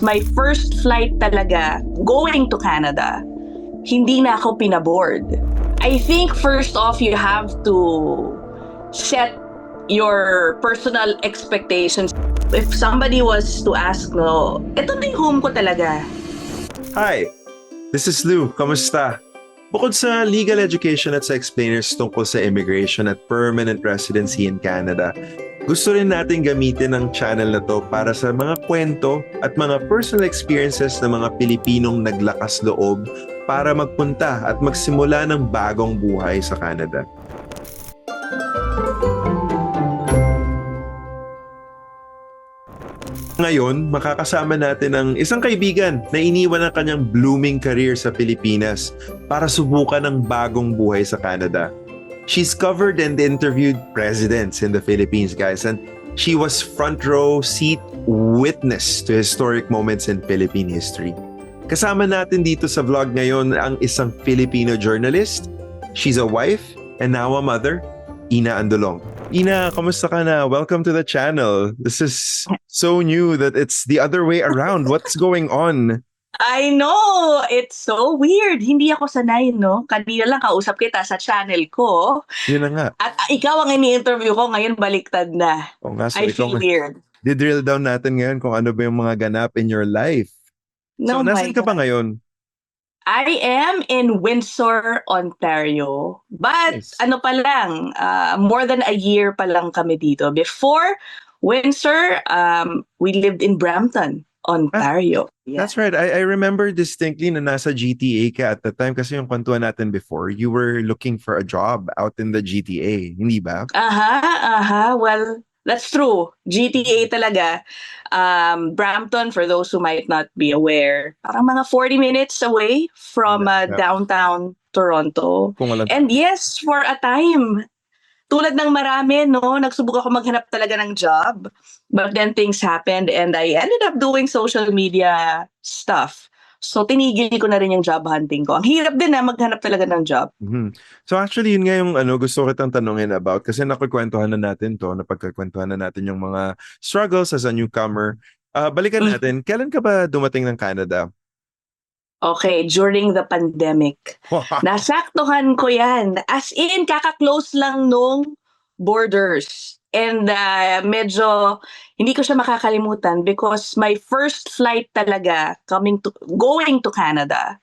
because my first flight talaga going to Canada, hindi na ako pinaboard. I think first off, you have to set your personal expectations. If somebody was to ask, no, ito na yung home ko talaga. Hi, this is Lou. Kamusta? Bukod sa legal education at sa explainers tungkol sa immigration at permanent residency in Canada, gusto rin natin gamitin ang channel na to para sa mga kwento at mga personal experiences ng mga Pilipinong naglakas loob para magpunta at magsimula ng bagong buhay sa Canada. Ngayon, makakasama natin ang isang kaibigan na iniwan ang kanyang blooming career sa Pilipinas para subukan ng bagong buhay sa Canada. She's covered and interviewed presidents in the Philippines, guys, and she was front row seat witness to historic moments in Philippine history. Kasama natin dito sa vlog ngayon ang isang Filipino journalist. She's a wife and now a mother, Ina Andolong. Ina, kamusta ka na? Welcome to the channel. This is so new that it's the other way around. What's going on? I know! It's so weird. Hindi ako sanay, no? Kanina lang kausap kita sa channel ko. Yun na nga. At ikaw ang ini-interview ko, ngayon baliktad na. O nga, so I feel weird. Di-drill down natin ngayon kung ano ba yung mga ganap in your life. No, So, nasan ka ba ngayon? I am in Windsor, Ontario. But Nice. ano pa lang, more than a year pa lang kami dito. Before Windsor, we lived in Brampton, Ontario. Yeah. That's right. I remember distinctly na nasa GTA ka at the time kasi yung kwentuhan natin before, you were looking for a job out in the GTA, hindi ba? Well, that's true. GTA talaga. Brampton, for those who might not be aware, parang mga 40 minutes away from Yeah. downtown Toronto. Kung walang And yes, for a time, tulad ng marami, no, nagsubok ako maghanap talaga ng job. But then things happened and I ended up doing social media stuff. So tinigil ko na rin yung job hunting ko. Ang hirap din na maghanap talaga ng job. Mhm. So actually, yun nga yung gusto kitang tanungin about kasi napagkwentuhan na natin yung mga struggles as a newcomer. Balikan natin, kailan ka ba dumating ng Canada? Okay, during the pandemic. Nasaktuhan ko yan. As in, kaka-close lang nung borders. And medyo hindi ko siya makakalimutan because my first flight talaga going to Canada,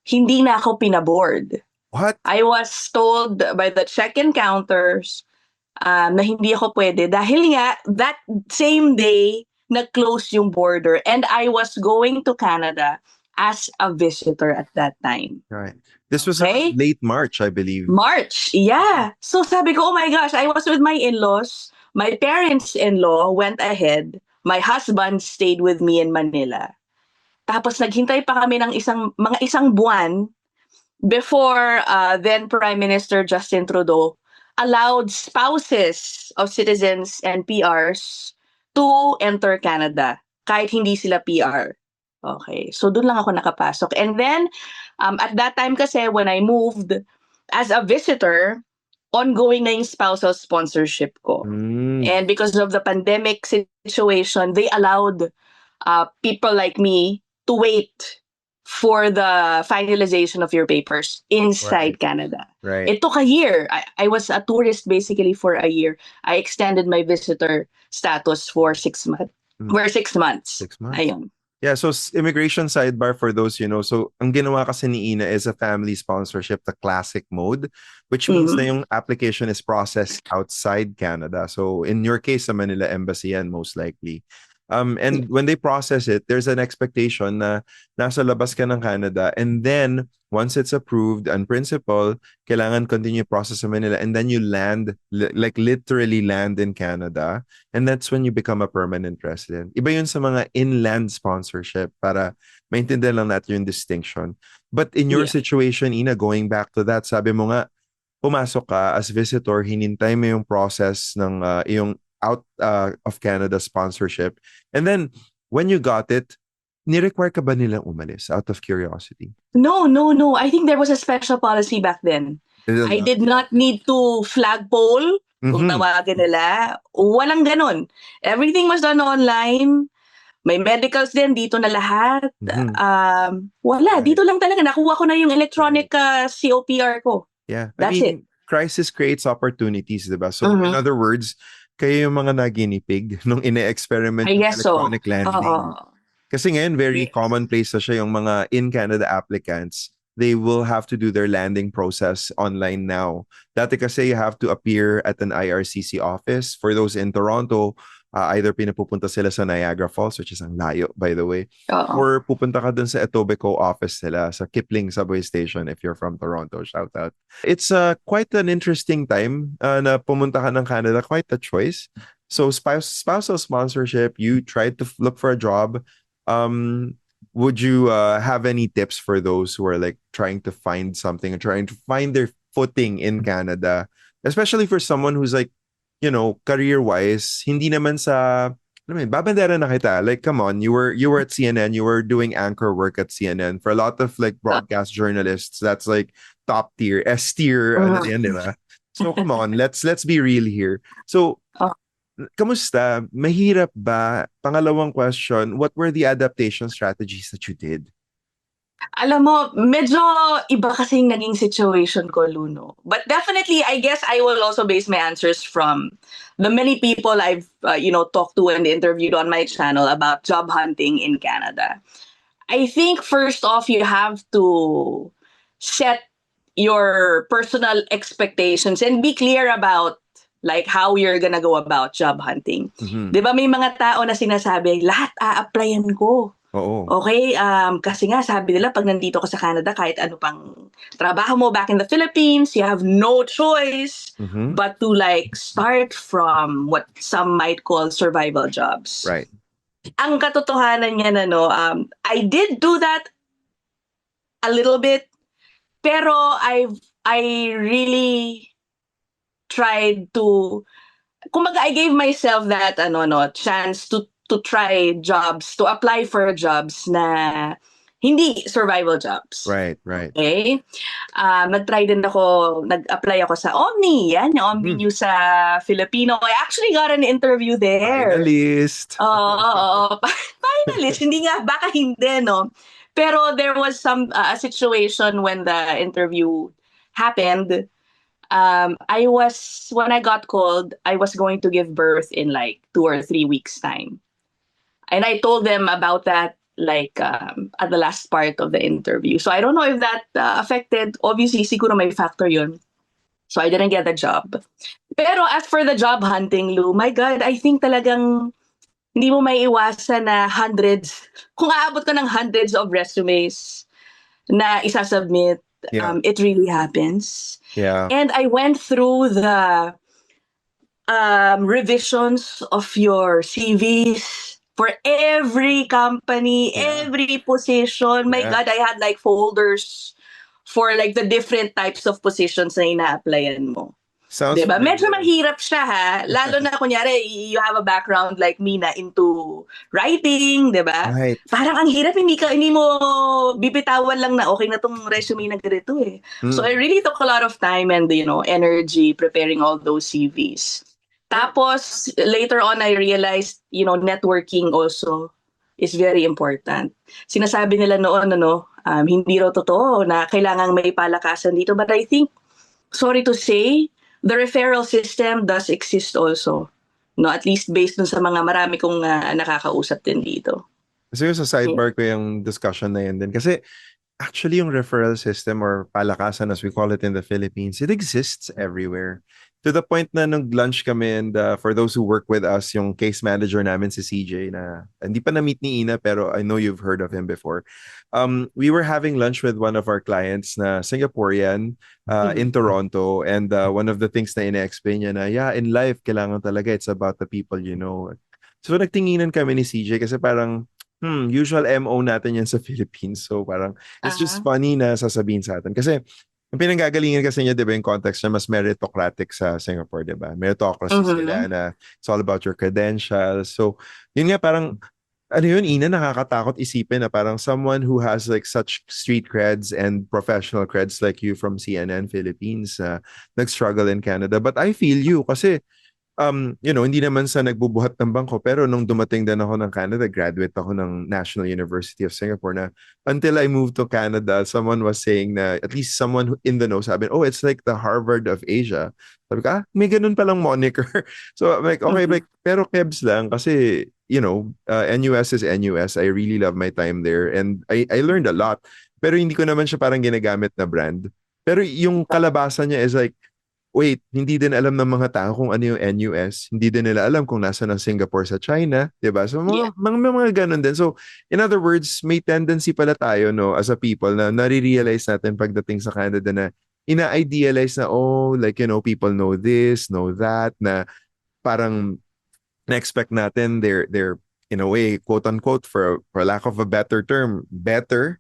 hindi na ako pinaboard. What? I was told by the check-in counters na hindi ako pwede dahil nga that same day nag-close yung border and I was going to Canada as a visitor at that time. Right. This was Okay. late March, I believe. March, yeah. So sabi ko, oh my gosh, I was with my in-laws. My parents-in-law went ahead. My husband stayed with me in Manila. Tapos naghintay pa kami ng mga isang buwan before then Prime Minister Justin Trudeau allowed spouses of citizens and PRs to enter Canada kahit hindi sila PR. Okay, so doon lang ako nakapasok. And then, at that time kasi when I moved as a visitor, ongoing na yung spousal sponsorship ko. And because of the pandemic situation, they allowed people like me to wait for the finalization of your papers inside Canada. Right. It took a year. I was a tourist basically for a year. I extended my visitor status for 6 months. For 6 months. 6 months. Ayun. Yeah, so immigration sidebar for those, so ang ginawa kasi ni Ina is a family sponsorship, the classic mode, which means na yung application is processed outside Canada. So in your case, sa Manila Embassy yan, most likely. And when they process it, there's an expectation na nasa labas ka ng Canada and then once it's approved on principle, kailangan continue process sa Manila and then you land, like literally land in Canada and that's when you become a permanent resident. Iba yun sa mga inland sponsorship para maintindihan lang natin yung distinction. But in your situation, Ina, going back to that, sabi mo nga, pumasok ka as visitor, hinintay mo yung process ng iyong out of Canada sponsorship. And then, when you got it, ni-require ka ba nilang umalis out of curiosity? No. I think there was a special policy back then. I did not need to flagpole, kung tawagin nila. Walang ganon. Everything was done online. May medicals din, dito na lahat. Wala, Right. dito lang talaga. Nakuha ko na yung electronic COPR ko. Yeah. I That's it. mean, crisis creates opportunities, diba? So, in Mhm. other words, kayo yung mga naginipig nung ine-experiment I yung guess so. electronic landing. Oo. Kasi ngayon, very Yes. commonplace na siya yung mga in-Canada applicants. They will have to do their landing process online now. Dati kasi you have to appear at an IRCC office. For those in Toronto, either pinapupunta sila sa Niagara Falls, which is ang layo, by the way, Oo. or pupunta ka dun sa Etobicoke office nila, sa Kipling Subway Station if you're from Toronto. Shout out. It's quite an interesting time na pumunta ka ng Canada. Quite a choice. So spousal sponsorship, you tried to look for a job. Would you have any tips for those who are like trying to find something and trying to find their footing in Canada, especially for someone who's like, career wise, hindi naman sa, I mean, babandera na kita. Like, come on, you were at CNN, you were doing anchor work at CNN. For a lot of like broadcast journalists, that's like top tier, S tier, ano yan, di ba? So come on, let's be real here. So Oh. kamusta? Mahirap ba? Pangalawang question, what were the adaptation strategies that you did? Alam mo, medyo iba kasing naging situation ko, Luno. But definitely, I guess I will also base my answers from the many people I've, talked to and interviewed on my channel about job hunting in Canada. I think first off, you have to set your personal expectations and be clear about like how you're gonna go about job hunting. Mhm. 'Di ba may mga tao na sinasabi, lahat a-applyan ko. Oo. Okay, kasi nga sabi nila pag nandito ka sa Canada, kahit ano pang trabaho mo back in the Philippines, you have no choice Mhm. but to like start from what some might call survival jobs. Right. Ang katotohanan niyan, I did do that a little bit, pero I really tried to, kumbaga I gave myself that chance to try jobs, to apply for jobs na hindi survival jobs. Right. Okay? Nag-try din ako, nag-apply ako sa Omni. Yan, yung Omni News sa Filipino. I actually got an interview there. Finalist. Oo. Finalist. Hindi nga, baka hindi, no? Pero there was a situation when the interview happened. When I got called, I was going to give birth in like 2 or 3 weeks time. And I told them about that like at the last part of the interview. So I don't know if that affected, obviously siguro may factor yun. So I didn't get the job. Pero as for the job hunting, Lou, my God, I think talagang hindi mo may iwasan na hundreds, kung aabot ka ng hundreds of resumes na isasubmit, Yeah. it really happens. Yeah. And I went through the revisions of your CVs for every company, Yeah. every position. My Yeah. God, I had like folders for like the different types of positions na ina-applyan mo. Sounds Diba? Medyo familiar. mahirap siya ha. Lalo na kunyari, you have a background like me na into writing, diba? Right. Parang ang hirap, hindi mo bibitawan lang na okay na tong resume na ganito eh. So I really took a lot of time and energy preparing all those CVs. Tapos later on I realized, networking also is very important. Sinasabi nila noon hindi raw totoo na kailangang may palakasan dito, but I think, sorry to say, the referral system does exist also. No, at least based dun sa mga marami kong nakakausap din dito. Kasi yung sa sidebar ko yung discussion na yun din. Kasi actually yung referral system or palakasan as we call it in the Philippines, it exists everywhere. To the point na nag-lunch kami and for those who work with us, yung case manager namin si CJ na hindi pa na-meet ni Ina pero I know you've heard of him before. We were having lunch with one of our clients na Singaporean in Toronto and one of the things na ina-explain niya na in life, kailangan talaga it's about the people you know. So nagtinginan kami ni CJ kasi parang usual MO natin yan sa Philippines. So parang it's just funny na sasabihin sa atin. Kasi yung pinanggagalingan kasi niya, di ba, yung context niya, mas meritocratic sa Singapore, di ba? Meritocracy sila na it's all about your credentials. So, yun nga parang, Ina, nakakatakot isipin na parang someone who has like such street creds and professional creds like you from CNN Philippines, nag-struggle in Canada. But I feel you kasi hindi naman sa nagbubuhat ng bangko, pero nung dumating din ako ng Canada, graduate ako ng National University of Singapore na until I moved to Canada, someone was saying na, at least someone in the know, sabi, oh, it's like the Harvard of Asia. Sabi ko, may ganun palang moniker. So I'm like, okay, Mhm. like, pero kebs lang kasi, NUS is NUS. I really love my time there and I learned a lot. Pero hindi ko naman siya parang ginagamit na brand. Pero yung kalabasan niya is like, wait, hindi din alam ng mga tao kung ano yung NUS. Hindi din nila alam kung nasa ng Singapore sa China, 'di ba? So Yeah. mga ganun din. So in other words, may tendency pala tayo no as a people na nare-realize natin pagdating sa Canada na ina-idealize na like people know this, know that na parang na-expect natin they're in a way, quote unquote, for lack of a better term, better,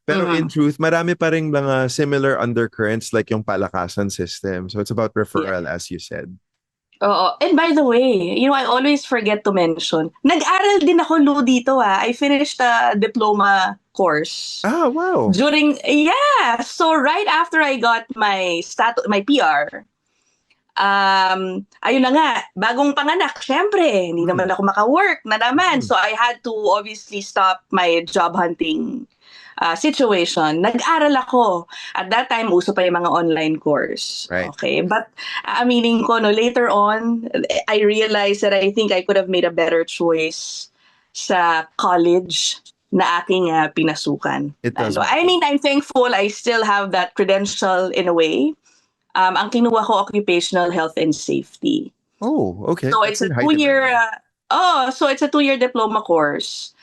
Pero in Mhm. truth, marami pa rin mga similar undercurrents like yung palakasan system. So it's about Yeah. referral, as you said. Oo. And by the way, I always forget to mention, nag-aral din ako, Lou, dito, ah. I finished a diploma course Ah, wow. yeah. So right after I got my PR, ayun na nga, bagong panganak, syempre, hindi naman Mm. ako maka-work na naman. Mhm. So I had to obviously stop my job hunting situation. Nag-aral ako. At that time, uso pa yung mga online course. Right. Okay? But aminin ko, no, later on, I realized that I think I could have made a better choice sa college na aking pinasukan. It does Ano, I matter. mean, I'm thankful I still have that credential in a way. Ang kinuha ko, occupational health and safety. Oh, okay. So That's it's a in high two-year, demand. so it's a 2-year diploma course.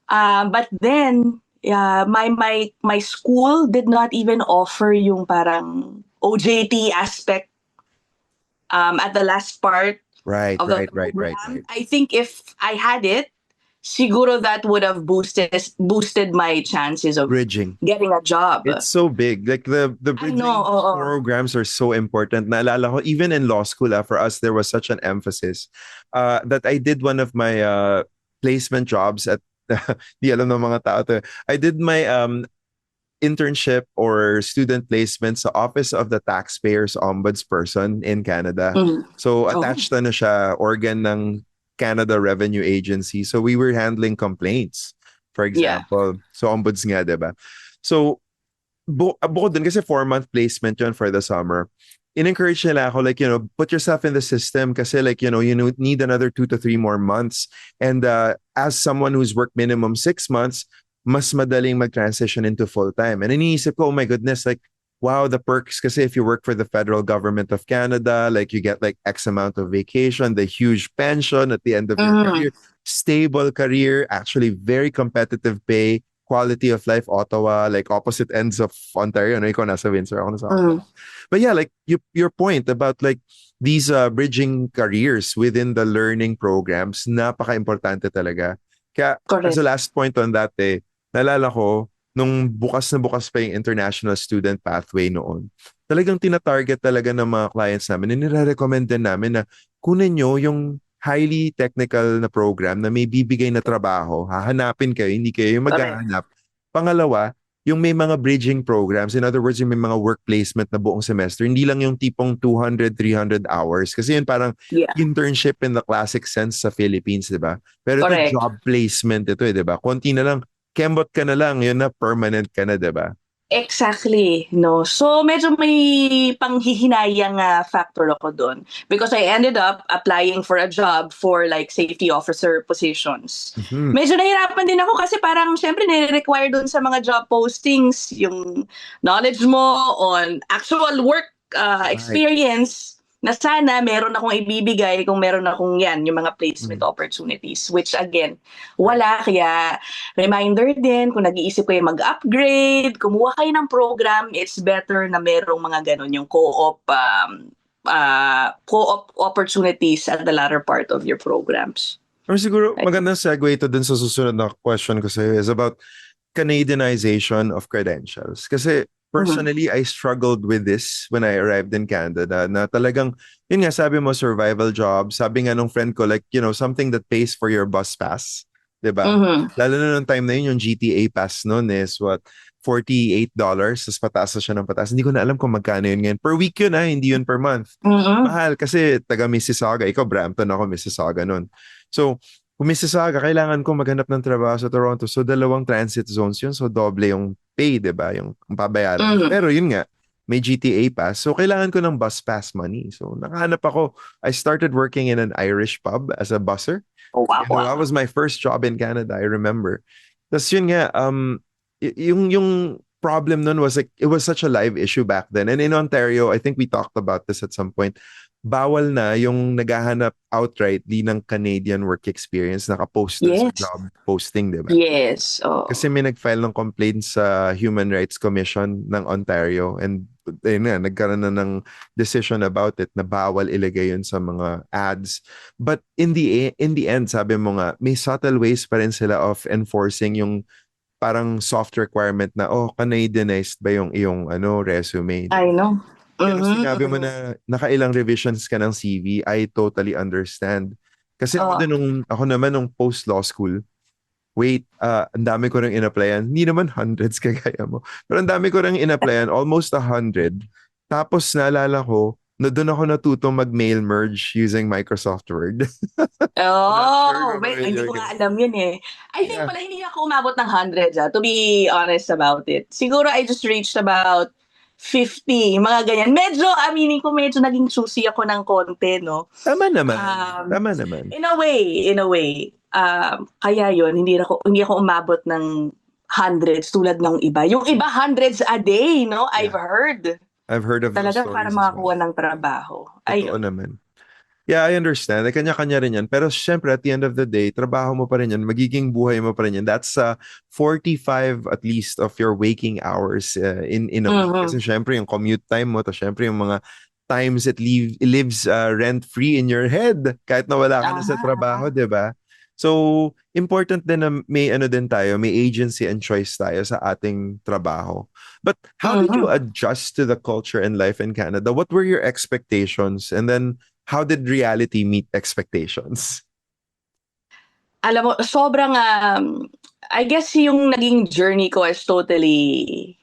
But then, my school did not even offer yung parang OJT aspect at the last part Right, of the right, right, right, program. right. I think if I had it, siguro that would have boosted my chances of Bridging. getting a job. It's so big. Like the I know, bridging oo. programs are so important. Naalala ko, even in law school, for us, there was such an emphasis that I did one of my placement jobs at, di alam ng mga tao to. I did my internship or student placement sa Office of the Taxpayers Ombudsperson in Canada. Mhm. So Oh, attached na siya, organ ng Canada Revenue Agency. So we were handling complaints, for yeah. example. So ombuds nga, diba? So bukod dun, kasi 4-month placement yun for the summer, in-encourage nila ako, like, put yourself in the system kasi, like, you need another 2 to 3 more months. And as someone who's worked minimum 6 months, mas madaling mag-transition into full-time. And iniisip ko, oh my goodness, like, wow, the perks. Kasi if you work for the federal government of Canada, like, you get like X amount of vacation, the huge pension at the end of your Mhm. career, stable career, actually very competitive pay, quality of life, Ottawa, like opposite ends of Ontario. No, ikaw nasa Windsor, ako nasa Ottawa. Mhm. But yeah, like your point about like these bridging careers within the learning programs, napaka-importante talaga. Kaya as a Correct. last point on that, naalala ko, nung bukas na bukas pa yung international student pathway noon, talagang tinatarget talaga ng mga clients namin, and nire-recommend din namin na kunin nyo yung highly technical na program na may bibigay na trabaho, hahanapin kayo, hindi kayo yung Correct. maghahanap. Pangalawa, yung may mga bridging programs, in other words, yung may mga work placement na buong semester, hindi lang yung tipong 200, 300 hours. Kasi yun parang Yeah. internship in the classic sense sa Philippines, di ba? Pero ito Correct. job placement ito, di ba? Konti na lang, kembot ka na lang, yun na permanent ka na, di ba? Exactly, no. So medyo may panghihinayang factor ako doon because I ended up applying for a job for like safety officer positions. Mhm. Medyo nahirapan din ako kasi parang syempre nire-require doon sa mga job postings yung knowledge mo on actual work Right. experience na sana meron akong ibibigay kung meron akong yan, yung mga placement Mm. opportunities, which again, Right. wala. Kaya reminder din, kung nag-iisip kayo mag-upgrade, kumuha kayo ng program, it's better na merong mga ganun, yung co-op opportunities at the latter part of your programs. Or siguro, Right? magandang segue ito dun sa susunod na question ko sa'yo is about Canadianization of credentials. Kasi Mhm. personally, I struggled with this when I arrived in Canada na talagang, yun nga, sabi mo, survival job. Sabi nga nung friend ko, like, something that pays for your bus pass. 'Diba? Mhm. Lalo na nung time na yun, yung GTA pass noon is what, $48, tapos pataas na siya ng pataas. Hindi ko na alam kung magkano yun ngayon. Per week yun hindi yun per month. Mhm. Mahal kasi taga Mississauga. Ikaw, Brampton, ako Mississauga noon. So, kung Mississauga, kailangan ko maghanap ng trabaho sa Toronto. So, dalawang transit zones yun. So, doble yung pay, 'di ba? Yung pabayaran mo. Mhm. Pero yun nga, may GTA pass. So, kailangan ko ng bus pass money. So, nakahanap ako. I started working in an Irish pub as a busser. Wow, That wow. was my first job in Canada, I remember. Tapos yun nga, yung problem nun was like, it was such a live issue back then. And in Ontario, I think we talked about this at some point, bawal na yung naghahanap outrightly ng Canadian work experience, nakapost dun sa Yes. job posting, di ba? Yes. Kasi may nag-file ng complaint sa Human Rights Commission ng Ontario and ayun nga, nagkaroon na ng decision about it na bawal ilagay yun sa mga ads. But in the end, sabi mo nga, may subtle ways pa rin sila of enforcing yung parang soft requirement na, oh, Canadianized ba yung iyong resume? I know. Kaya nung Mhm. sinabi mo Mhm. na nakailang revisions ka ng CV, I totally understand. Kasi Oo. ako naman nung post-law school, wait, ang dami ko rin in-applyan. Hindi naman hundreds kagaya mo. Pero ang dami ko rin in-applyan, almost 100. Tapos naalala ko, na doon ako natutong mag-mail merge using Microsoft Word. I'm not sure Oh, kung wait, hindi familiar ko ka. nga alam yun eh. I think Yeah. pala hindi ako umabot ng hundreds to be honest about it. Siguro I just reached about 50, mga ganyan. Medyo, aminin ko, medyo naging choosy ako ng konti, no? Tama naman. Um, Tama naman. in a way, kaya yun, hindi ako umabot ng hundreds tulad ng iba. Yung iba, hundreds a day, no? I've Yeah. heard. I've heard of those Talaga para stories as well. makakuha ng trabaho. Totoo Ayun. naman. Yeah, I understand. Kanya-kanya rin yan. Pero syempre, at the end of the day, trabaho mo pa rin yan. Magiging buhay mo pa rin yan. That's 45 at least of your waking hours in a week. Mhm. Kasi syempre, yung commute time mo, to syempre, yung mga times it lives rent-free in your head kahit na wala ka na sa trabaho, Aha. di ba? So, important din na may din tayo, may agency and choice tayo sa ating trabaho. But how did you Mhm. adjust to the culture and life in Canada? What were your expectations? And then, how did reality meet expectations? Alam mo, sobrang, I guess yung naging journey ko is totally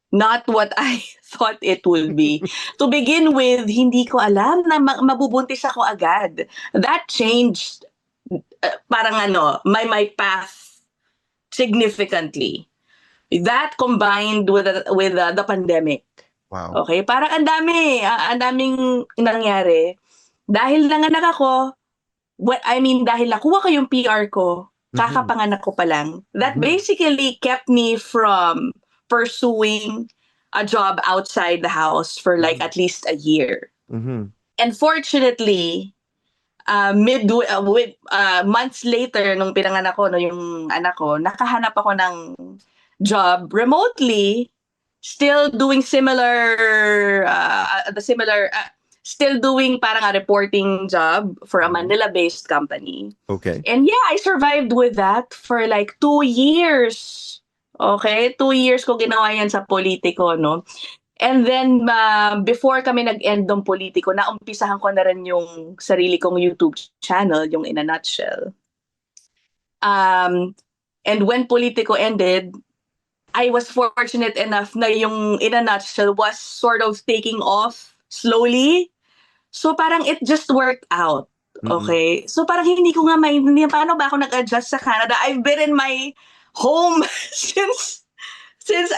not what I thought it would be. To begin with, hindi ko alam na mabubuntis ako agad. That changed, parang my path significantly. That combined with the pandemic. Wow. Okay, parang ang daming nangyari. Dahil nanganak ako, dahil nakuha ko yung PR ko, Mhm. kakapanganak ko pa lang. That Mhm. basically kept me from pursuing a job outside the house for like Mhm. at least a year. Mhm. And fortunately, with months later nung pinanganak ko, no, yung anak ko, nakahanap ako ng job remotely, still doing still doing parang a reporting job for a Mhm. Manila-based company. Okay. And yeah, I survived with that for like 2 years. Okay? 2 years ko ginawa yan sa politiko, no? And then, before kami nag-end ng politiko, naumpisahan ko na rin yung sarili kong YouTube channel, yung In a Nutshell. And when politiko ended, I was fortunate enough na yung In a Nutshell was sort of taking off slowly. So parang it just worked out. Mm-mm. Okay? So parang hindi ko nga maintindihan paano ba ako nag-adjust sa Canada. I've been in my home since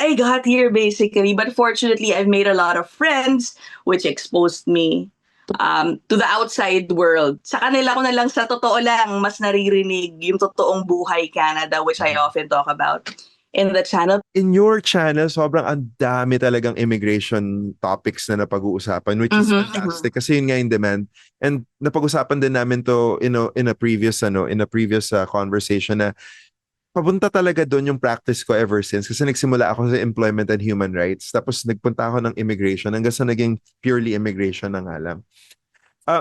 I got here basically. But fortunately, I've made a lot of friends which exposed me to the outside world. Sa kanila ko na lang, sa totoo lang, mas naririnig yung totoong buhay Canada, which I Mhm. often talk about in the channel. In your channel, sobrang ang dami talagang immigration topics na napag-uusapan, which is Mhm, mhm. fantastic kasi yun nga in demand. And napag-usapan din namin to in a previous conversation na papunta talaga doon yung practice ko ever since kasi nagsimula ako sa employment and human rights tapos nagpunta ako ng immigration hanggang sa naging purely immigration na nga lang. Ah,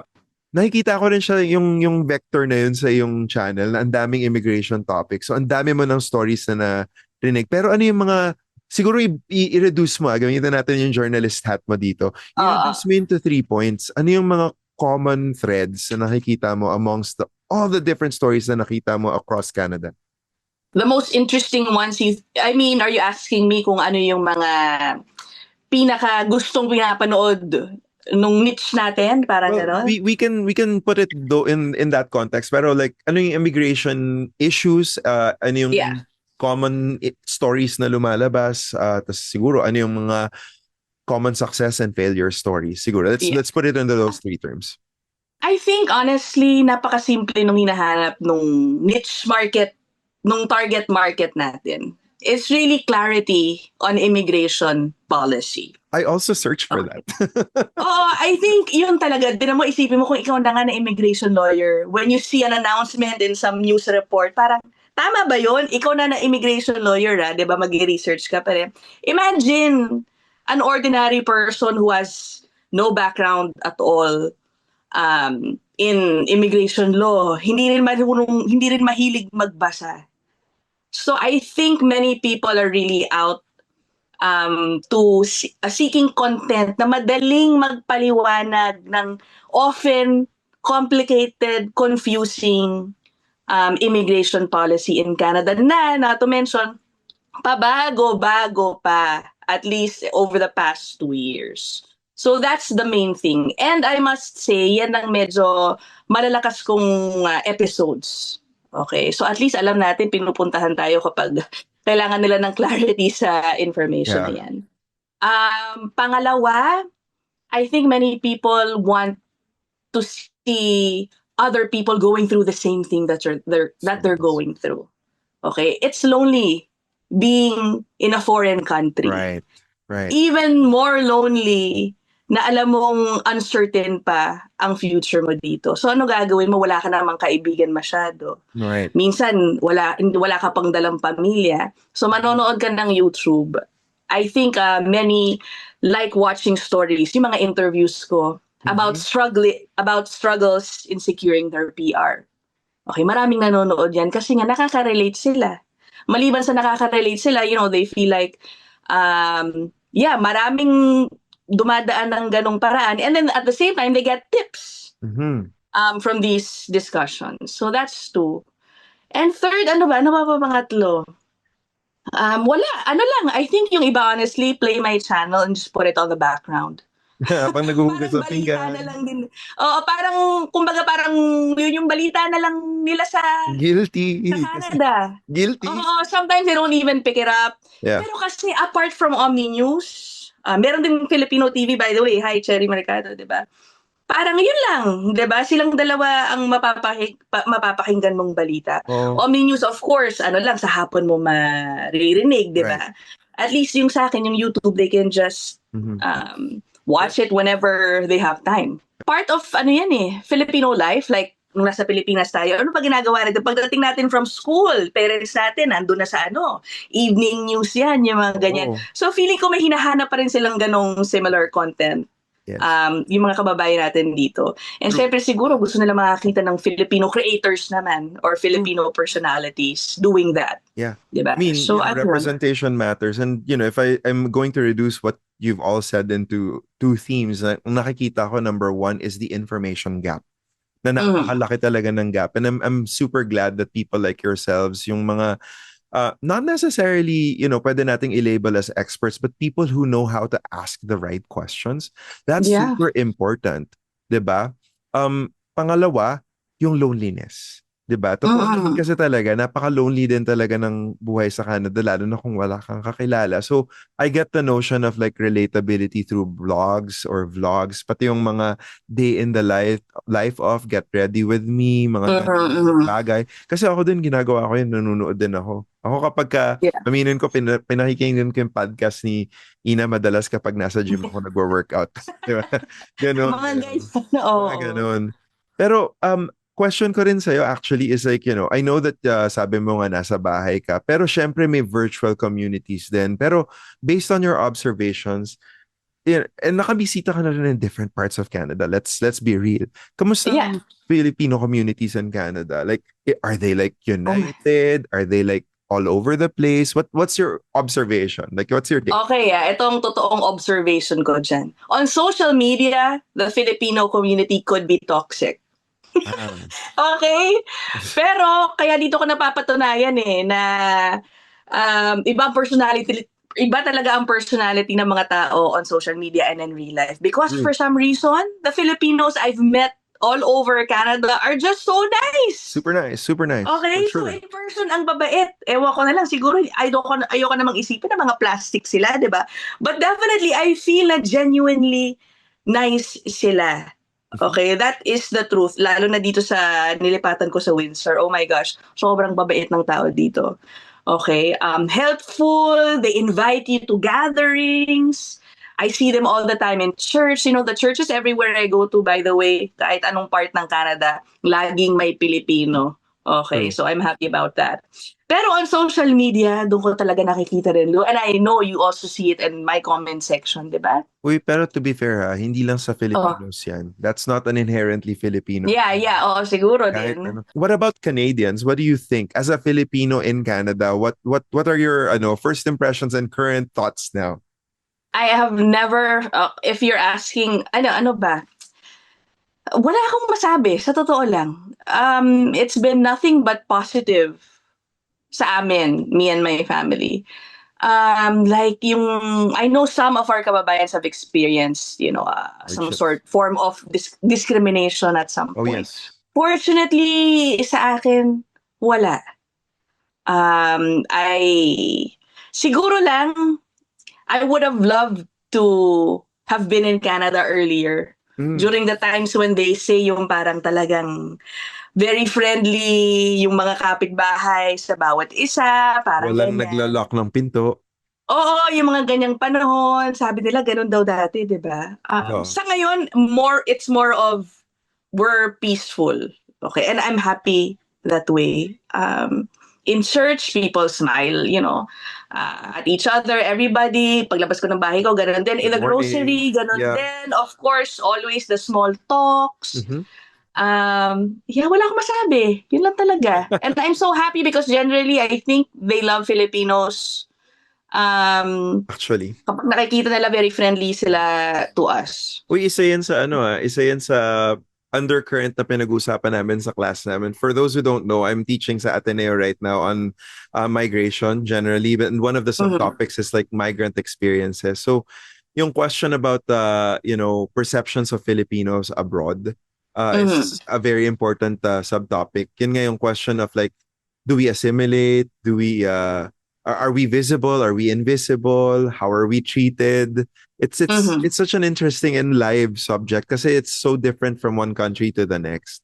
nakikita ko rin siya yung vector na yun sa yung channel na ang daming immigration topics. So ang dami mo ng stories na narinig. Pero ano yung mga siguro i-reduce mo, gamitin natin yung journalist hat mo dito. Oo. I-reduce mo into 3 points. Ano yung mga common threads na nakikita mo amongst all the different stories na nakita mo across Canada? The most interesting ones, I mean, are you asking me kung ano yung mga pinaka gustong pinapanood nung niche natin? Parang Well, gano'n? we can put it though in that context. Pero like ano yung immigration issues, ano yung Yeah. common stories na lumalabas, tas siguro ano yung mga common success and failure stories. Siguro let's Yeah. let's put it into those three terms. I think honestly, napakasimple nung hinahanap nung niche market, nung target market natin. It's really clarity on immigration policy. I also searched for Okay. that. Oo, I think yun talaga. Di mo isipin mo kung ikaw na nga na immigration lawyer. When you see an announcement in some news report, parang, tama ba yun? Ikaw na na immigration lawyer, di ba? Mag-research ka pa rin. Imagine an ordinary person who has no background at all in immigration law. Hindi rin mahilig magbasa. So I think many people are really out seeking content na madaling magpaliwanag ng often complicated, confusing immigration policy in Canada na, not to mention, pabago-bago pa, at least over the past 2 years. So that's the main thing. And I must say, yan ang medyo malalakas kong episodes. Okay, so at least alam natin pinupuntahan tayo kapag kailangan nila ng clarity sa information na Yeah. yan. Pangalawa, I think many people want to see other people going through the same thing that they're going through. Okay, it's lonely being in a foreign country. Right. Even more lonely na alam mong uncertain pa ang future mo dito. So ano gagawin mo? Wala ka namang kaibigan masyado. Right. Minsan wala ka pang dalang pamilya. So manonood ka ng YouTube. I think many like watching stories, yung mga interviews ko about struggles in securing their PR. Okay, maraming nanonood yan kasi nga nakaka-relate sila. Maliban sa nakaka-relate sila, they feel like maraming dumadaan ng ganong paraan, and then at the same time they get tips from these discussions. So that's 2. And third, ano ba pangatlo? Wala, I think yung iba honestly play my channel and just put it on the background. Pag naghuhugas Parang ng balita pinggan. na lang din. Oo, parang kumbaga parang yun yung balita na lang nila sa Guilty. Canada. Guilty. Oo, sometimes they don't even pick it up. Yeah. Pero kasi apart from Omni News, meron din Filipino TV, by the way. Hi, Cherry Mercado, di ba? Parang yun lang, di ba? Silang dalawa ang mapapakinggan mong balita. Oh. Omni News, of course, lang, sa hapon mo maririnig, di ba? At least yung sa akin, yung YouTube, they can just watch it whenever they have time. Part of, Filipino life, like, nung nasa Pilipinas tayo, ano pa ginagawa natin? Pagdating natin from school, parents natin, nandun na sa evening news yan, yung mga ganyan. So, feeling ko may hinahanap pa rin silang ganong similar content. Yes. Yung mga kababayan natin dito. And syempre siguro gusto nila makakita ng Filipino creators naman or Filipino personalities doing that. Yeah. Diba? I mean, so, representation matters. And, if I'm going to reduce what you've all said into 2 themes, nakikita ko, number 1 is the information gap. Na napakalaki talaga ng gap. And I'm super glad that people like yourselves, yung mga not necessarily, pwede nating i-label as experts, but people who know how to ask the right questions. That's super important. Diba? Pangalawa, yung loneliness. Diba? Totoo naman kasi talaga, napaka-lonely din talaga ng buhay sa Canada, lalo na kung wala kang kakilala. So, I get the notion of like relatability through blogs or vlogs, pati yung mga day in the life of Get Ready With Me, mga bagay. Kasi ako din, ginagawa ko yun, nanonood din ako. Ako kapag aminin ko, pinakikinggan ko yung podcast ni Ina madalas kapag nasa gym ako nagwo-workout. Diba? Ganon. Mga guys, oo. Ganon. Pero, question ko rin sa'yo actually is like, I know that sabi mo nga nasa bahay ka, pero syempre may virtual communities din. Pero based on your observations, and nakabisita ka na rin in different parts of Canada. Let's be real. Kamusta ang Filipino communities in Canada? Like, are they like united? Are they like all over the place? What's your observation? Like, what's your take? Okay, itong totoong observation ko dyan. On social media, the Filipino community could be toxic. Ah. Okay? Pero kaya dito ko napapatunayan na ibang personality, iba talaga ang personality ng mga tao on social media and in real life. Because Mm. for some reason, the Filipinos I've met all over Canada are just so nice. Super nice. Super nice. For Okay, so sure. in person ang babait. Ewan ko na lang, siguro ayoko namang isipin na mga plastic sila, 'di ba? But definitely I feel na genuinely nice sila. Mhm. Okay, that is the truth. Lalo na dito sa nilipatan ko sa Windsor. Oh my gosh, sobrang babait ng tao dito. Okay, helpful, they invite you to gatherings. I see them all the time in church. You know, the churches everywhere I go to, by the way, kahit anong part ng Canada, laging may Pilipino. Okay, True. so I'm happy about that. Pero on social media, doon ko talaga nakikita rin. And I know you also see it in my comment section, di ba? Uy, pero to be fair hindi lang sa Oh, Filipinos yan. That's not an inherently Filipino. yeah. Oo, siguro Kahit din. ano. What about Canadians? What do you think? As a Filipino in Canada, what are your first impressions and current thoughts now? I have never, if you're asking, ano ba? Wala akong masabi, sa totoo lang. It's been nothing but positive sa amin, me and my family. Like yung, I know some of our kababayans have experienced, some Hardships. sort form of discrimination at some Oh, point. yes. Fortunately, sa akin, wala. Siguro lang, I would have loved to have been in Canada earlier. Mm. During the times when they say yung parang talagang very friendly yung mga kapitbahay sa bawat isa, parang Walang ganyan. nagla-lock ng pinto. Oo, yung mga ganyang panahon, sabi nila gano'n daw dati, 'di ba? No. Sa ngayon, it's more of we're peaceful. Okay, and I'm happy that way. In church, people smile, at each other, everybody. Paglabas ko ng bahay ko, gano'n din. In Good the morning. grocery, gano'n Yeah. din. Of course, always the small talks. Mhm. Yeah, wala akong masabi. Yun lang talaga. And I'm so happy because generally, I think they love Filipinos. Actually. Kapag nakikita nila, very friendly sila to us. Uy, isa yan sa undercurrent na pinag-usapan namin sa class namin. For those who don't know, I'm teaching sa Ateneo right now on migration generally, but one of the Mhm. subtopics is like migrant experiences. So, yung question about perceptions of Filipinos abroad Mhm. is a very important subtopic. Yun nga yung question of like, do we assimilate? Do we are we visible? Are we invisible? How are we treated? Mhm. It's such an interesting and live subject kasi it's so different from one country to the next.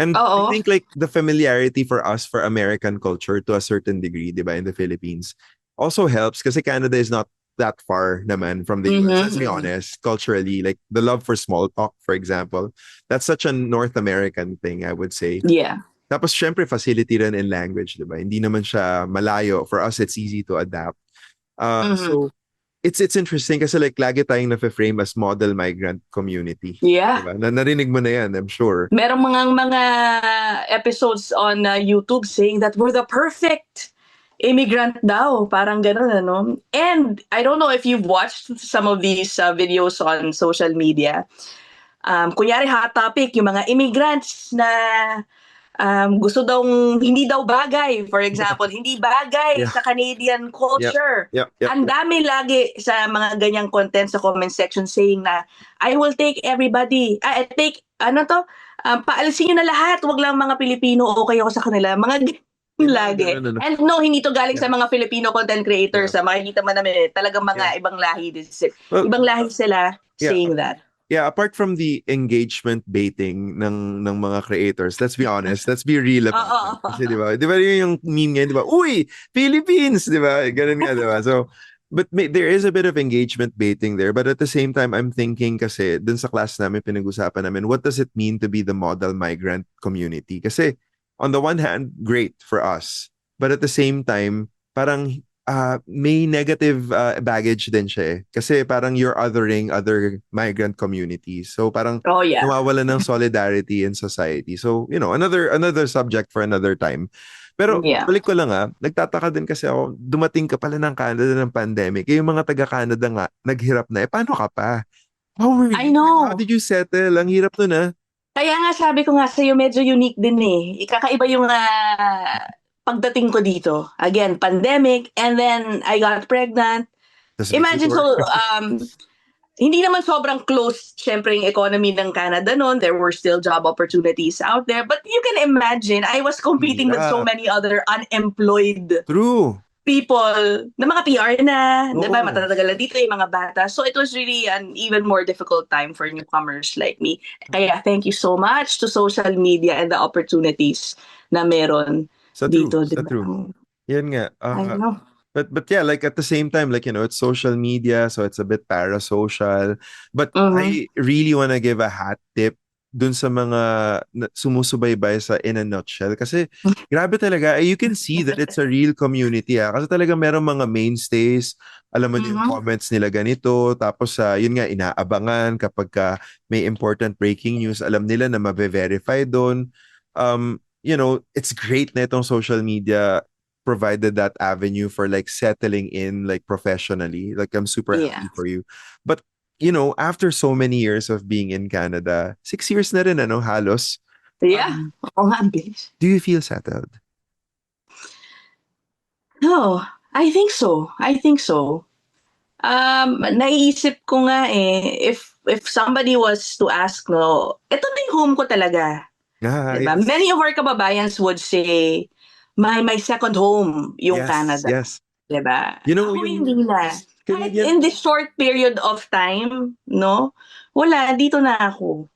And I Oo. think like the familiarity for us for American culture to a certain degree, 'di ba, in the Philippines also helps kasi Canada is not that far naman from the US. Mhm, Let's be mhm. honest, culturally, like the love for small talk, for example, that's such a North American thing, I would say. Yeah. Tapos syempre facility rin in language, 'di ba? Hindi naman siya malayo. For us, it's easy to adapt. Mhm. So it's interesting kasi like lagi tayong na-frame as model migrant community. Yeah. Diba? Narinig mo na yan, I'm sure. Merong mga episodes on YouTube saying that we're the perfect immigrant daw, parang gano'n ano. And I don't know if you've watched some of these videos on social media. Kunyari hot topic yung mga immigrants na gusto daw hindi daw bagay, for example, hindi bagay Yeah. sa Canadian Yep. culture. Yep. Ang dami lagi sa mga ganyang content sa comment section saying na, I will take everybody, paalisin nyo na lahat, wag lang mga Pilipino, okay ako sa kanila. Mga May mga lagi. ganun, ano. And no, hindi to galing Yeah. sa mga Filipino content creators. Yeah. Makikita mo namin, talagang Yeah. mga ibang lahi. Well, Ibang lahi sila yeah. saying that. Yeah, apart from the engagement baiting ng mga creators, let's be honest, let's be real about Oo. that. Kasi 'di ba? 'Di ba yun yung meme ngayon, 'di ba? Uy, Philippines, 'di ba? Ganun nga, 'di ba? So, but there is a bit of engagement baiting there, but at the same time I'm thinking kasi dun sa class namin pinag-usapan namin, what does it mean to be the model migrant community? Kasi on the one hand, great for us. But at the same time, parang may negative baggage din siya eh. Kasi parang you're othering other migrant communities. So parang Oh yeah. nawawala ng solidarity in society. So, another subject for another time. Pero Yeah. balik ko lang nagtataka din kasi ako, dumating ka pala ng Canada ng pandemic. Eh, yung mga taga-Canada nga, naghirap na. Eh, paano ka pa? How were I you? How know. did you settle? Ang hirap nun Kaya nga sabi ko nga sa'yo medyo unique din eh. Kakaiba yung pagdating ko dito. Again, pandemic, and then I got pregnant. Tas Imagine, so, visitor. hindi naman sobrang close, syempre, yung economy ng Canada noon. There were still job opportunities out there. But you can imagine, I was competing with so Hirap. many other unemployed True. people na mga PR na, di ba, Oo. matatagal na dito yung mga bata. So it was really an even more difficult time for newcomers like me. Kaya thank you so much to social media and the opportunities na meron Sa true. dito, di Sa ba? true. Yan nga. I know. But yeah, like at the same time, like, it's social media, so it's a bit parasocial. But Mhm. I really want to give a hat tip dun sa mga sumusubaybay sa In a Nutshell. Kasi grabe talaga, you can see that it's a real community. Kasi talaga merong mga mainstays, alam mo na yung Mhm. comments nila ganito, tapos yun nga, inaabangan kapag may important breaking news, alam nila na mabe-verify doon. It's great na itong social media provided that avenue for like settling in like professionally. Like I'm super Yeah. happy for you. But after so many years of being in Canada, 6 years na rin ano, halos. Yeah. Um, Oo nga, ang bilis. do you feel settled? No, I think so. I think so. Naiisip ko nga eh, if somebody was to ask, no, ito na yung home ko talaga. Diba? Yes. Many of our kababayans would say, my second home, yung Yes, Canada. yes. Diba? You know, Ako yung hindi na. Kahit Canadian, in this short period of time, no? Wala, dito na ako.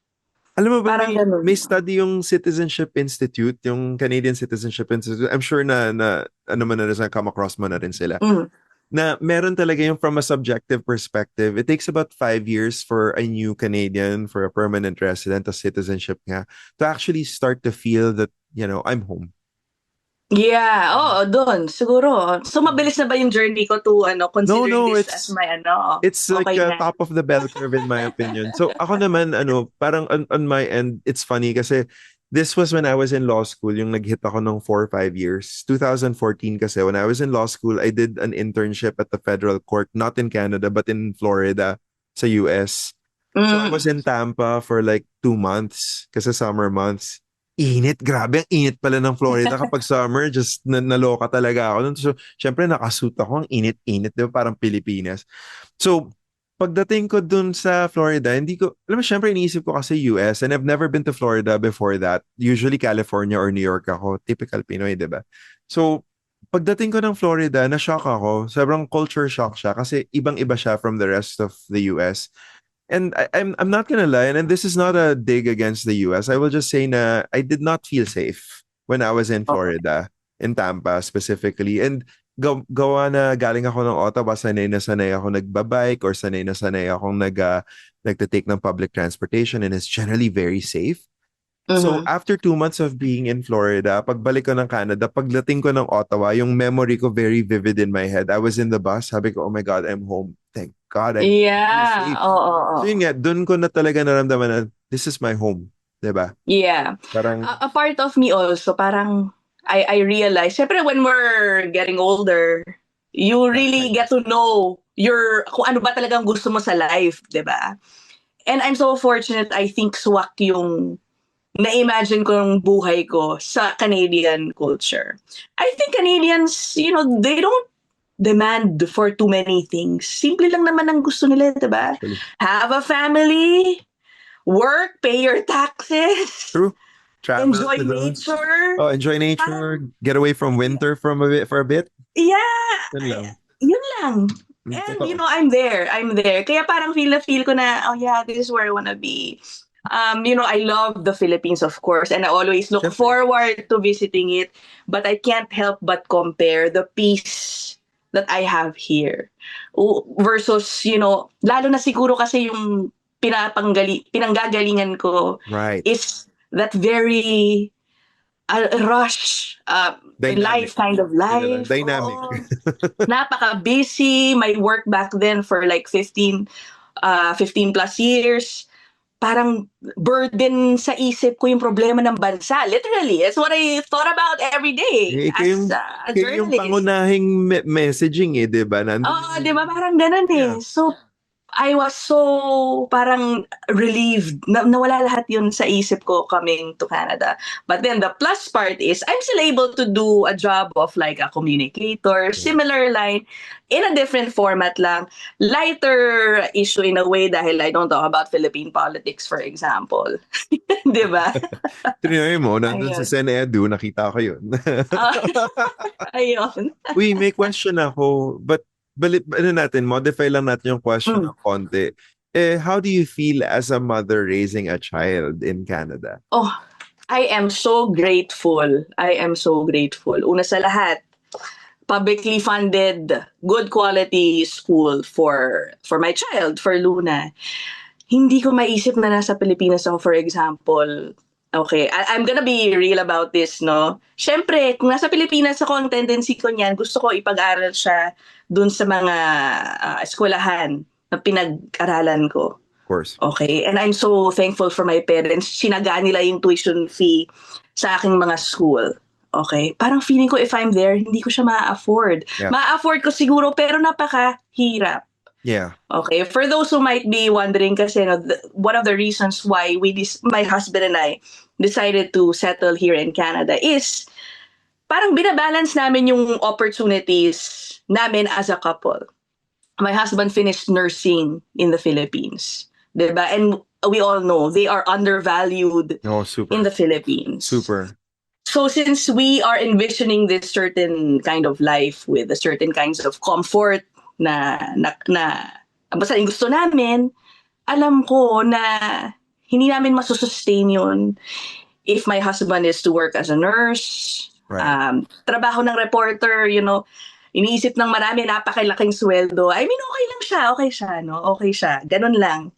alam mo ba, Parang may ganun. study yung Citizenship Institute, yung Canadian Citizenship Institute. I'm sure na ano man na rin, come across mo na rin sila. Mm. Na meron talaga yung from a subjective perspective, it takes about 5 years for a new Canadian, for a permanent resident, a citizenship nga, to actually start to feel that, I'm home. Yeah, oo, dun, siguro. So, mabilis na ba yung journey ko to, No, considering no, this as my, it's like okay na. top of the bell curve in my opinion. So ako naman, parang on my end, it's funny kasi this was when I was in law school, yung nag-hit ako ng 4 or 5 years. 2014 kasi, when I was in law school, I did an internship at the federal court, not in Canada, but in Florida, sa US. So I was Mm. in Tampa for like 2 months kasi summer months. Init, grabe, ang init pala ng Florida kapag summer, just naloka talaga ako. So, syempre nakasuit ako, ang init-init, di ba? Parang Pilipinas. So, pagdating ko dun sa Florida, hindi ko, alam mo, syempre iniisip ko kasi US and I've never been to Florida before that. Usually California or New York ako. Typical Pinoy, di ba? So, pagdating ko ng Florida, na-shock ako. Sobrang culture shock siya kasi ibang-iba siya from the rest of the US. And I'm not gonna lie, and this is not a dig against the US. I will just say na I did not feel safe when I was in Oo. Florida, in Tampa specifically. And gawa na galing ako ng Ottawa, sanay na sanay ako nagbabike or sanay na sanay akong nagta-take ng public transportation, and it's generally very safe. So Mhm. after 2 months of being in Florida, pagbalik ko ng Canada, pagdating ko ng Ottawa, yung memory ko very vivid in my head. I was in the bus, sabi ko, oh my God, I'm home. Thank God, I feel Yeah, safe. oo, So yun oo. nga, dun ko na talaga naramdaman na this is my home. 'Di ba? Yeah. Parang, A part of me also, parang I realize, syempre when we're getting older, you really get yes. to know kung ano ba talagang gusto mo sa life, 'di ba? And I'm so fortunate, I think swak yung na-imagine ko yung buhay ko sa Canadian culture. I think Canadians, they don't demand for too many things. Simple lang naman ang gusto nila, 'di ba? Actually, Have a family, work, pay your taxes, true. Travel enjoy to those. nature. Oh, enjoy nature, Parang, get away from winter for a bit. yeah, Yun lang. yun lang. And, Totoo. I'm there. I'm there. Kaya parang feel na feel ko na, oh yeah, this is where I wanna be. I love the Philippines, of course, and I always look Siyempre. forward to visiting it. But I can't help but compare the peace that I have here versus, lalo na siguro kasi yung pinanggagalingan ko Right. is that very rush, Dynamic. life kind of Yun na lang. life. Dynamic. Oo. Napaka-busy. My work back then for like 15 plus years. Parang burden sa isip ko yung problema ng bansa. Literally, it's what I thought about every day Eh, as a kayo yung journalist. pangunahing messaging 'di ba? Nandun Oo, yung, di ba? Parang ganun eh. yeah. So, I was so parang relieved na nawala lahat yun sa isip ko coming to Canada. But then the plus part is I'm still able to do a job of like a communicator, Yeah. similar line, in a different format lang. Lighter issue in a way dahil I don't talk about Philippine politics, for example. Di ba? Trinay mo, nandun sa Ayun. Senedu, nakita ko yun. Ah, ayun. Uy, may question ako, but ano natin, modify lang natin yung question Mm. ng konti. How do you feel as a mother raising a child in Canada? Oh, I am so grateful. I am so grateful. Una sa lahat, publicly funded, good quality school for my child, for Luna. Hindi ko maisip na nasa Pilipinas ako, for example. Okay, I'm gonna be real about this, no? Siyempre, kung nasa Pilipinas ako, ang tendency ko niyan, gusto ko ipag-aral siya dun sa mga eskwelahan na pinag-aralan ko. Of course. Okay, and I'm so thankful for my parents. Sinagaan nila yung tuition fee sa aking mga school. Okay, parang feeling ko if I'm there, hindi ko siya ma-afford. Yeah. Ma-afford ko siguro, pero napakahirap. Yeah. Okay, for those who might be wondering kasi one of the reasons why my husband and I decided to settle here in Canada is parang binabalance namin yung opportunities namin as a couple. My husband finished nursing in the Philippines, diba? And we all know they are undervalued Oh, super. in the Philippines. Super. So since we are envisioning this certain kind of life with a certain kinds of comfort na basta yung gusto namin, alam ko na hindi namin masusustain yun if my husband is to work as a nurse, Right. trabaho ng reporter, iniisip ng marami, napakalaking sweldo. I mean, okay siya, no? Okay siya, ganun lang.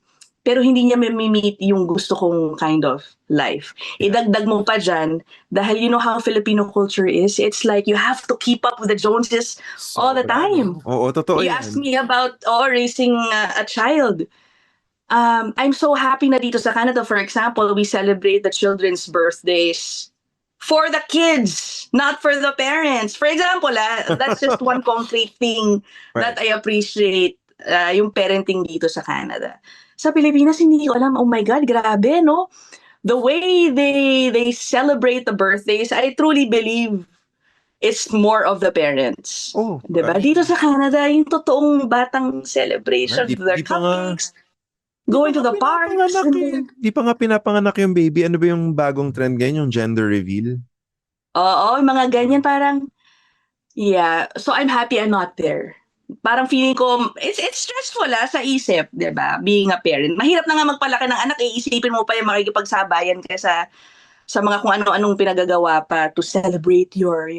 Pero hindi niya meet yung gusto kong kind of life. Yeah. Idagdag mo pa dyan, dahil you know how Filipino culture is, it's like you have to keep up with the Joneses all the Sobra, time. no? Oo, totoo You yan. asked me about raising a child. I'm so happy na dito sa Canada, for example, we celebrate the children's birthdays for the kids, not for the parents. For example, that's just one concrete thing that I appreciate yung parenting dito sa Canada. Sa Pilipinas, hindi ko alam, oh my God, grabe, no? The way they celebrate the birthdays, I truly believe it's more of the parents. Oh, diba? Dito sa Canada, yung totoong batang celebration, Di- their di pa nga- cupcakes, going to the parks. Di pa nga pinapanganak yung baby. Ano ba yung bagong trend ngayon? Yung gender reveal? Oo, mga ganyan parang, yeah. So I'm happy I'm not there. Parang feeling ko, it's stressful sa isip, di ba? Being a parent. Mahirap na nga magpalaki ng anak, iisipin mo pa yung makikipagsabayan ka sa mga kung ano-anong pinagagawa pa to celebrate your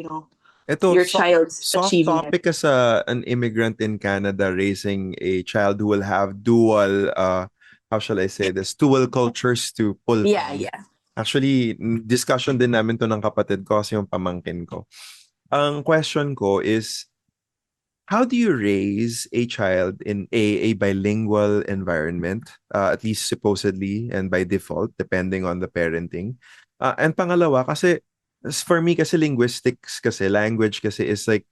Ito, child's soft achievement. topic as an immigrant in Canada raising a child who will have dual, how shall I say this, dual cultures to pull Yeah, from. yeah. Actually, discussion din namin to ng kapatid ko kasi yung pamangkin ko. Ang question ko is, how do you raise a child in a bilingual environment, at least supposedly and by default, depending on the parenting? And pangalawa, kasi for me kasi linguistics kasi, language kasi is like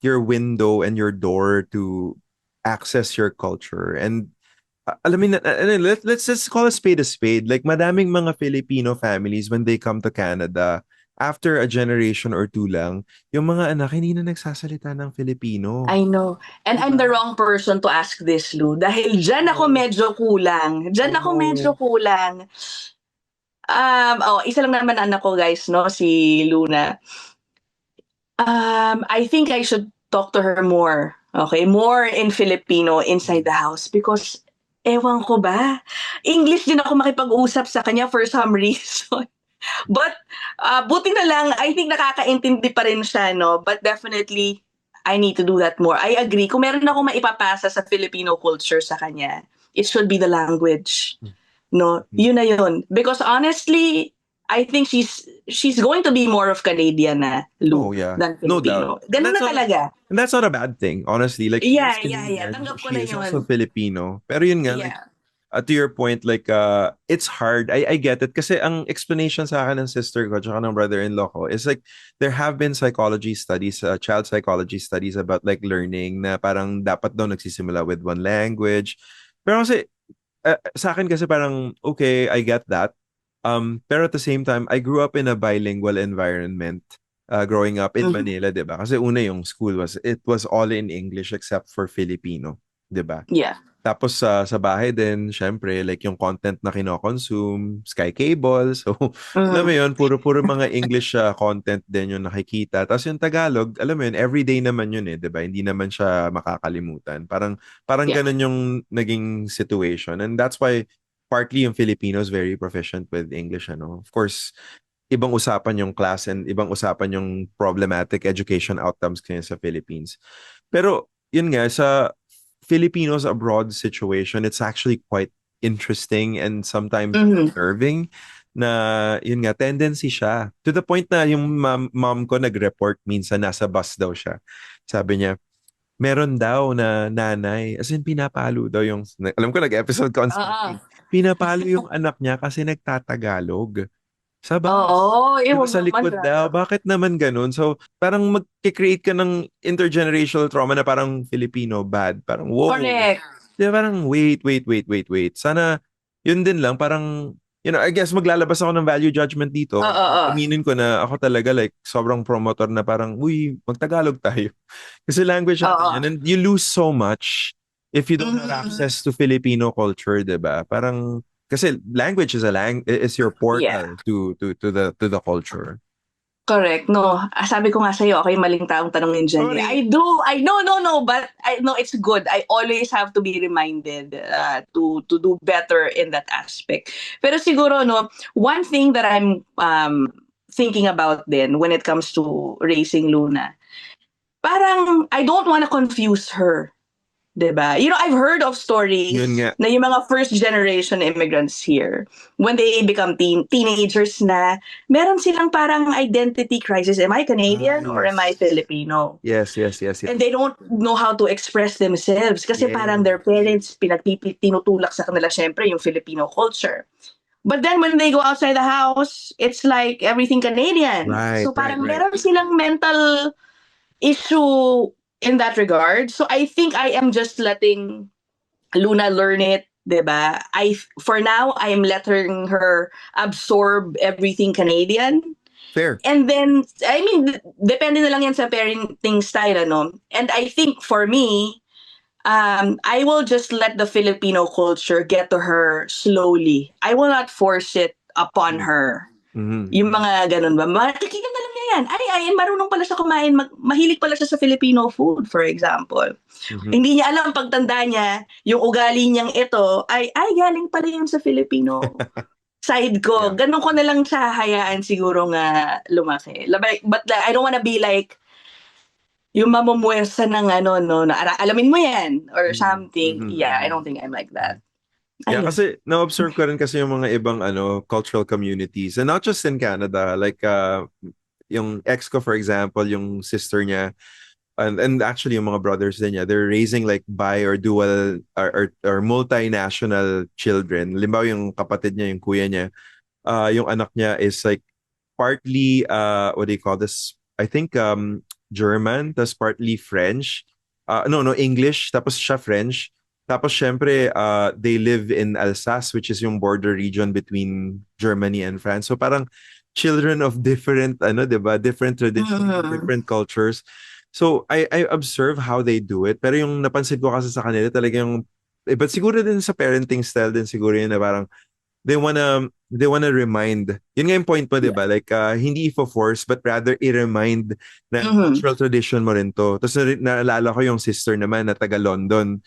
your window and your door to access your culture. And alam mo, let's just call a spade a spade. Like madaming mga Filipino families when they come to Canada, after a generation or two lang, yung mga anak hindi na nagsasalita ng Filipino. I know. And I'm the wrong person to ask this, Lou. Dahil dyan ako medyo kulang. Isa lang naman anak ko, guys, no? Si Luna. I think I should talk to her more. Okay? More in Filipino inside the house. Because, ewan ko ba? English din ako makipag-usap sa kanya for some reason. But, buti na lang, I think nakakaintindi pa rin siya, no? But definitely, I need to do that more. I agree. Kung meron ako maipapasa sa Filipino culture sa kanya, it should be the language. No? Yun na yun. Because honestly, I think she's going to be more of Canadian Oh, Lou, yeah. than No Filipino. doubt. Ganun na talaga. And that's not a bad thing, honestly. Like, Yeah, she is yeah, yeah. Canadian, Tanggap ko she na is yun. also Filipino. Pero yun nga, like, Yeah. to your point, like, it's hard. I get it. Kasi ang explanation sa akin ng sister ko tsaka ng brother-in-law ko is like, there have been psychology studies, child psychology studies about like learning na parang dapat daw nagsisimula with one language. Pero kasi, sa akin kasi parang, okay, I get that. Pero at the same time, I grew up in a bilingual environment growing up in Mhm. Manila, 'di ba? Kasi una yung school it was all in English except for Filipino, 'di ba? Yeah. Tapos sa bahay din, syempre, like yung content na kino-consume, Sky Cable. So, alam mo Mhm. yun, puro mga English content din yung nakikita. Tapos yung Tagalog, alam mo yun, everyday naman yun eh, di ba? Hindi naman siya makakalimutan. Parang Yeah. ganun yung naging situation. And that's why partly yung Filipinos very proficient with English, ano. Of course, ibang usapan yung class and ibang usapan yung problematic education outcomes kanya sa Philippines. Pero yun nga, sa Filipinos abroad situation, it's actually quite interesting and sometimes Mhm. unnerving na yun nga, tendency siya. To the point na yung mom ko nag-report minsan nasa bus daw siya. Sabi niya, meron daw na nanay, as in pinapalo daw yung, alam ko nag-episode Oo. constantly, pinapalo yung anak niya kasi nagtatagalog. Sa bus. Oo, Di ba wag sa naman, likod grabe daw? naman. Bakit naman ganun? So, parang mag-create ka ng intergenerational trauma na parang Filipino bad. Parang, wow. Correct. Di ba parang, wait. Sana, yun din lang, parang, I guess maglalabas ako ng value judgment dito. Oo, oo. Aminin ko na ako talaga like sobrang promotor na parang, uy, magtagalog tayo. Kasi language natin Oo. yan. And you lose so much if you don't have Mhm. access to Filipino culture, 'di ba? Parang kasi language is your Yeah. portal to the culture. Correct. No, sabi ko nga sa'yo, ako yung maling taong tanungin diyan, eh. Sorry. I know, no, but I no, it's good. I always have to be reminded, to do better in that aspect. Pero siguro 'no, one thing that I'm, thinking about din when it comes to raising Luna, parang I don't wanna confuse her. 'Di ba? I've heard of Yun stories nga. na yung mga first generation immigrants here, when they become teenagers na, meron silang parang identity crisis. Am I Ah, Canadian or am I yes. Filipino? And Yes. they don't know how to express themselves kasi parang their Yes. parents tinutulak sa kanila siyempre yung Filipino culture. But then when they go outside the house, it's like everything Canadian. Right, So right, parang right. meron silang mental issue in that regard. So I think I am just letting Luna learn it, 'di ba? For now, I am letting her absorb everything Canadian. Fair. And then, I mean, depende na lang yan sa parenting style, ano? And I think for me, I will just let the Filipino culture get to her slowly. I will not force it upon her. Mm-hmm. Yung mga ganun ba, makikita na lang niya yan. Ay, marunong pala siya kumain, mahilig pala siya sa Filipino food, for example. Mm-hmm. Hindi niya alam pagtanda niya, yung ugali niyang ito, ay galing pala yun sa Filipino side ko. Yeah. Ganun ko na lang siya hayaan siguro nga lumaki. But I don't wanna be like, yung mamumuwersa ng ano, no, na alamin mo yan, or something. Yeah, I don't think I'm like that. Yeah, Ayun. kasi na-observe ko rin kasi yung mga ibang cultural communities and not just in Canada, like yung ex ko for example, yung sister niya and actually yung mga brothers din niya, they're raising like bi or dual or multinational children. Limbawa yung kapatid niya, yung kuya niya, yung anak niya is like partly what do you call this? I think German, tas partly French. No, English, tapos siya French. Tapos syempre, they live in Alsace, which is yung border region between Germany and France. So parang children of different, 'di ba? Different traditions, Mhm. different cultures. So I observe how they do it. Pero yung napansin ko kasi sa kanila talagang, but siguro din sa parenting style din siguro yun na parang they wanna remind. Yun nga yung point mo, di Yeah. ba? Like, hindi i-force, but rather i-remind na Mhm. cultural tradition mo rin to. Tapos naalala ko yung sister naman na taga London.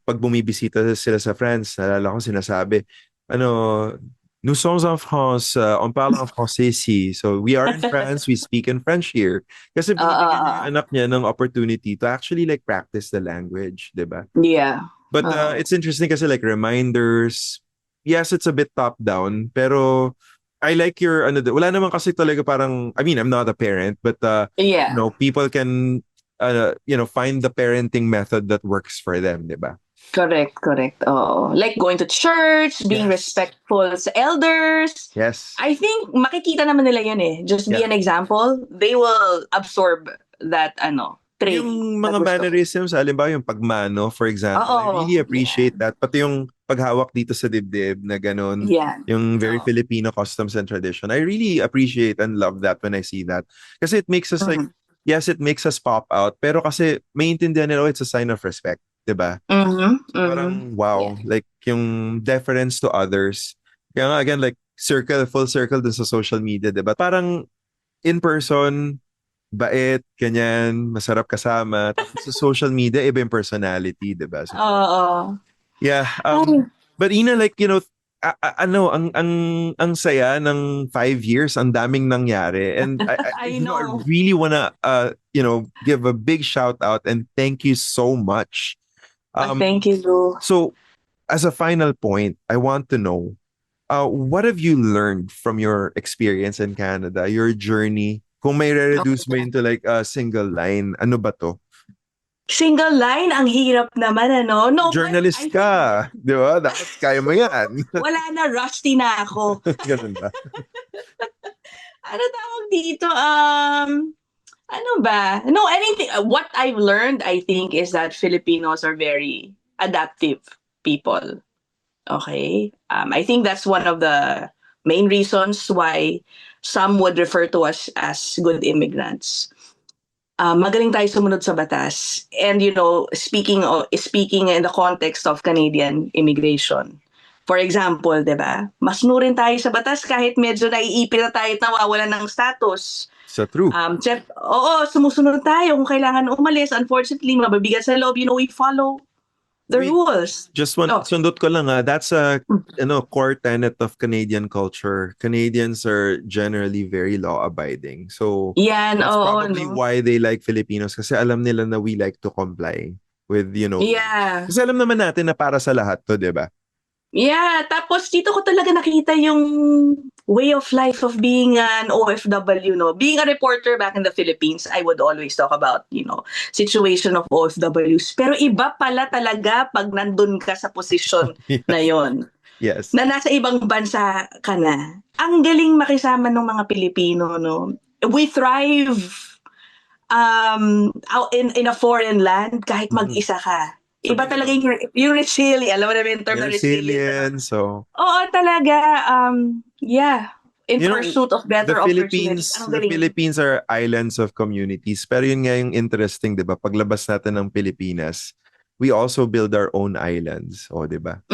Pag bumibisita sila sa France, naalala ko sinasabi, nous sommes en France, on parle en français ici. So, we are in France, we speak in French here. Kasi Oo, binibigyan niya yung oo. anak niya ng opportunity to actually like practice the language, di ba? Yeah. But Oo. it's interesting kasi like reminders. Yes, it's a bit top down, pero I like your wala naman kasi talaga parang I mean, I'm not a parent, but Yeah. people can find the parenting method that works for them, 'di ba? Correct. Oo. Like going to church, being Yes. respectful sa elders. Yes. I think makikita naman nila yan eh. Just be Yeah. an example. They will absorb that trait. Yung na mga gusto ko. mannerisms, halimbawa yung pagmano, for example, I Oo. really appreciate that. Pati yung paghawak dito sa dibdib na ganun, Yan. yung very Oo. Filipino customs and tradition. I really appreciate and love that when I see that. Kasi it makes us like, yes, it makes us pop out, pero kasi maintindihan nila, oh, it's a sign of respect, diba? Parang, wow, Yeah. like yung deference to others. Kaya nga, again, like, full circle dun sa social media, diba? Parang, in person, bait, ganyan, masarap kasama. Tapos sa social media, iba yung personality, diba? So, Oo. yeah. Ay. But Ina, like, you know, ano, ang saya ng 5 years, ang daming nangyari. And I I know. really wanna, give a big shout out and thank you so much. Thank you, Lou. So, as a final point, I want to know, what have you learned from your experience in Canada, your journey? Kung may re-reduce mo into like a single line, ano ba to? Single line, ang hirap naman, ano? No, Journalist ka, di ba? Dapat kaya mo yan. Wala na, rusty na ako. Ganun ba? Ano tawag dito? Ano ba? No, anything. What I've learned, I think, is that Filipinos are very adaptive people. Okay? I think that's one of the main reasons why some would refer to us as good immigrants. Magaling tayo sumunod sa batas. And you know, speaking in the context of Canadian immigration. For example, 'di ba? Masnurin tayo sa batas kahit medyo naiipit na tayo at nawawalan ng status. So true. Sumusunod tayo kung kailangan umalis. Unfortunately, mabibigat sa loob, you know, we follow the rules. Just one, sundot ko lang that's a core tenet of Canadian culture. Canadians are generally very law-abiding. So Yan, that's probably no? why they like Filipinos kasi alam nila na we like to comply with, Yeah. kasi alam naman natin na para sa lahat to, di ba? Yeah, tapos dito ko talaga nakita yung way of life of being an OFW, no? Being a reporter back in the Philippines, I would always talk about, situation of OFWs. Pero iba pala talaga pag nandun ka sa posisyon na yon. Yes. Na nasa ibang bansa ka na. Ang galing makisama ng mga Pilipino, no? We thrive out in a foreign land kahit mag-isa ka. Iba talaga yung resilience. Alam mo naman yung term na resilience. So, oo, talaga. Yeah. In pursuit of better opportunities. opportunities. The Philippines are islands of communities. Pero yun nga yung interesting, di ba? Paglabas natin ng Pilipinas, we also build our own islands. O, di ba?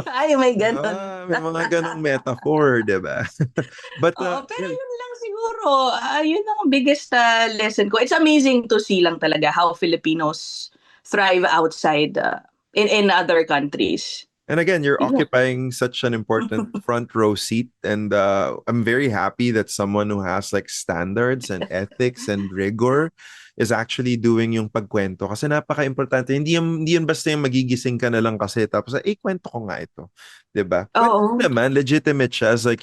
Ay, may ganon. May mga ganong metaphor, di ba? But, pero yun lang siguro. Yun ang biggest lesson ko. It's amazing to see lang talaga how Filipinos thrive outside in other countries. And again, you're occupying such an important front row seat, and I'm very happy that someone who has like standards and ethics and rigor is actually doing yung pagkwento. Kasi napaka-importante. Hindi yan basta yung magigising ka na lang kasi tapos, kwento ko nga ito. Diba? Oo. Naman, legitimate siya as like,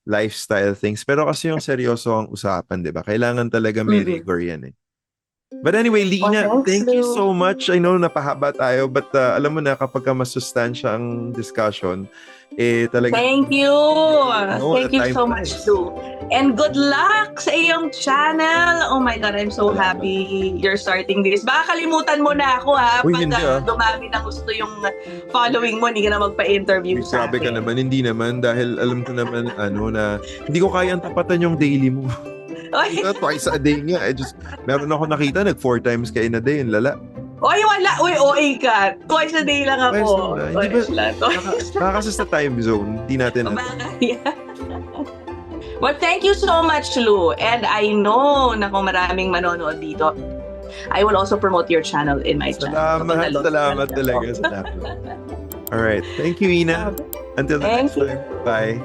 lifestyle things. Pero kasi yung seryoso ang usapan, diba? Kailangan talaga may rigor yan eh. But anyway, Lina, thank you so much. I know napahaba tayo, but alam mo na kapag masustansya ang discussion, talaga. Thank you. Thank you so much, Lou. And good luck sa iyong channel. Oh my God, I'm so happy you're starting this. Baka kalimutan mo na ako pag dumami na gusto yung following mo, hindi ka na magpa-interview sa akin. Grabe ka naman, hindi naman dahil alam ko naman na hindi ko kayang tapatan yung daily mo. Twice a day nga. Meron ako nakita, 4 times ka in a day, yung lala. Oy, wala. Oy, ka. Twice a day lang ako. Baka kasi sa time zone, hindi natin. Well, thank you so much, Lou. And I know na kung maraming manonood dito, I will also promote your channel in my channel. Salamat talaga. Alright. Thank you, Ina. Until the next time. Bye.